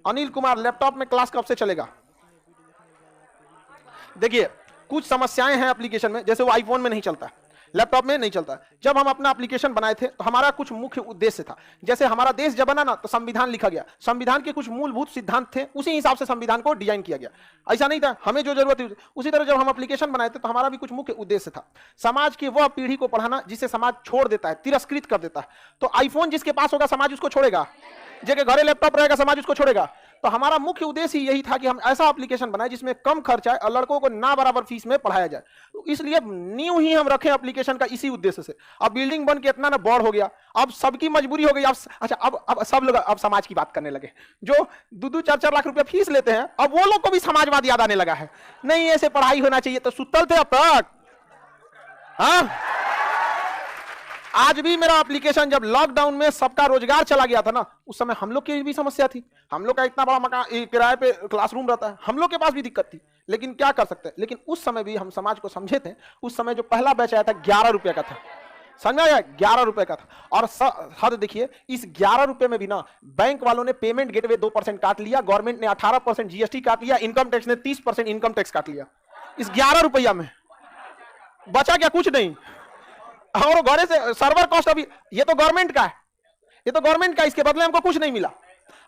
Anil Kumar, laptop में class कब से चलेगा? देखिए, कुछ समस्याएं हैं एप्लीकेशन में, जैसे वो आईफोन में नहीं चलता, लैपटॉप में नहीं चलता। जब हम अपना एप्लीकेशन बनाए थे तो हमारा कुछ मुख्य उद्देश्य था। जैसे हमारा देश जब बना ना तो संविधान लिखा गया, संविधान के कुछ मूलभूत सिद्धांत थे, उसी हिसाब से संविधान को डिजाइन किया गया। ऐसा नहीं था हमें जो जरूरत थी। उसी तरह जब हम एप्लीकेशन बनाए थे तो हमारा भी कुछ मुख्य उद्देश्य था, समाज की वह पीढ़ी को पढ़ाना जिसे समाज छोड़ देता है, तिरस्कृत कर देता है। तो आईफोन जिसके पास होगा समाज उसको छोड़ेगा, जिसके घरे लैपटॉप रहेगा समाज उसको छोड़ेगा। तो हमारा मुख्य उद्देश्य ही यही था कि हम ऐसा एप्लीकेशन बनाए जिसमें कम खर्चा है और लड़कों को ना बराबर फीस में पढ़ाया जाए। तो इसलिए न्यू ही हम रखे एप्लीकेशन का इसी उद्देश्य से। अब बिल्डिंग बन के इतना ना बड़ हो गया, अब सबकी मजबूरी हो गई। अच्छा, अब सब लोग अब समाज की बात करने लगे। जो 2-4 लाख रुपया फीस लेते हैं, अब वो लोग को भी समाजवाद याद आने लगा है। नहीं, ऐसे पढ़ाई होना चाहिए। तो सुतल थे अब तक। हाँ, आज भी मेरा एप्लीकेशन जब लॉकडाउन में सबका रोजगार चला गया था ना, उस समय हम लोग की भी समस्या थी। हम लोग का इतना बड़ा मकान, किराए पे क्लासरूम रहता है, हम लोग के पास भी दिक्कत थी। लेकिन क्या कर सकते हैं। लेकिन उस समय भी हम समाज को समझे थे। उस समय जो पहला बैच आया था 11 रुपए का था, समझा गया, 11 रुपए का था। और हद देखिए, इस 11 रुपए में भी ना बैंक वालों ने पेमेंट गेटवे 2% काट लिया, गवर्नमेंट ने 18% जीएसटी काट लिया, इनकम टैक्स ने 30% इनकम टैक्स काट लिया। इस 11 रुपया में बचा क्या? कुछ नहीं। और घरे से सर्वर कॉस्ट, अभी ये तो गवर्नमेंट का है, ये तो गवर्नमेंट का, इसके बदले हमको कुछ नहीं मिला।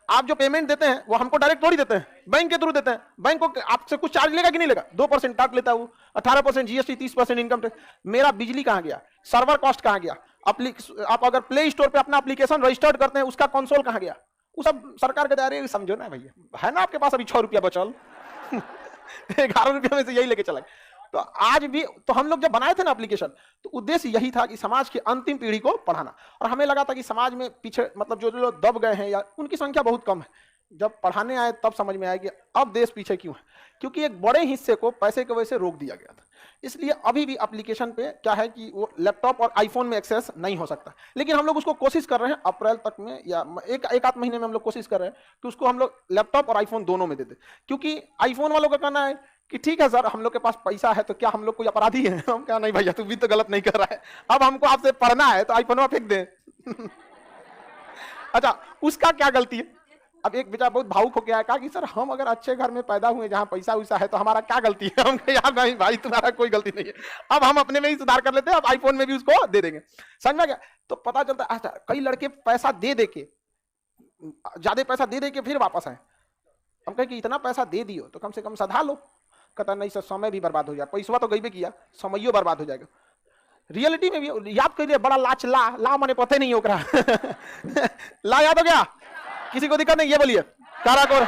आप जो पेमेंट देते हैं वो हमको डायरेक्ट थोड़ी देते हैं, बैंक के थ्रू देते हैं। बैंक को आपसे कुछ चार्ज लेगा कि नहीं लेगा? 2% काट लेता है वो, 18% जीएसटी, 30% इनकम टैक्स। मेरा बिजली कहां गया? सर्वर कॉस्ट कहां गया? आप अगर प्ले स्टोर पे अपना एप्लीकेशन रजिस्टर्ड करते हैं, उसका कंसोल कहां गया? वो सब सरकार के दायरे। समझो ना भैया, है ना आपके पास अभी 6 रुपया बचल 11 रुपया में से यही लेके चला। तो आज भी तो हम लोग जब बनाए थे ना एप्लीकेशन, तो उद्देश्य यही था कि समाज की अंतिम पीढ़ी को पढ़ाना। और हमें लगा था कि समाज में पीछे, मतलब जो लोग दब गए हैं या उनकी संख्या बहुत कम है। जब पढ़ाने आए तब समझ में आया कि अब देश पीछे क्यों है, क्योंकि एक बड़े हिस्से को पैसे की वजह से रोक दिया गया था। इसलिए अभी भी एप्लीकेशन पे क्या है कि वो लैपटॉप और आईफोन में एक्सेस नहीं हो सकता। लेकिन हम लोग उसको कोशिश कर रहे हैं अप्रैल तक में, या एक आध महीने में हम लोग कोशिश कर रहे हैं कि उसको हम लोग लैपटॉप और आईफोन दोनों में दे दें। क्योंकि आईफोन वालों का कहना है कि ठीक है सर, हम लोग के पास पैसा है तो क्या हम लोग कोई अपराधी है? हम क्या, नहीं भैया, तू भी तो गलत नहीं कर रहा है। अब हमको आपसे पढ़ना है तो आईफोन में फेंक दे। अच्छा, उसका क्या गलती है? अब एक बेचारा बहुत भावुक होकर आया, कहा कि सर हम अगर अच्छे घर में पैदा हुए जहां पैसा वैसा है तो हमारा क्या गलती है? हम कहे यार नहीं भाई, तुम्हारा कोई गलती नहीं है। अब हम अपने में ही सुधार कर लेते हैं, अब आईफोन में भी उसको दे देंगे। समझ में गया? तो पता चलता है अच्छा, कई लड़के पैसा दे के, ज्यादा पैसा दे के फिर वापस आए। हम कहे कि इतना पैसा दे दियो तो कम से कम सधा लो। कहता नहीं सर, समय भी बर्बाद हो जाए, पैसा तो गई भी किया, समयो बर्बाद हो जाएगा। रियलिटी में भी याद करिए, बड़ा लाच ला मने पते नहीं होगा। ला याद हो गया? किसी को दिक्कत नहीं? ये बोलिए काराकोर।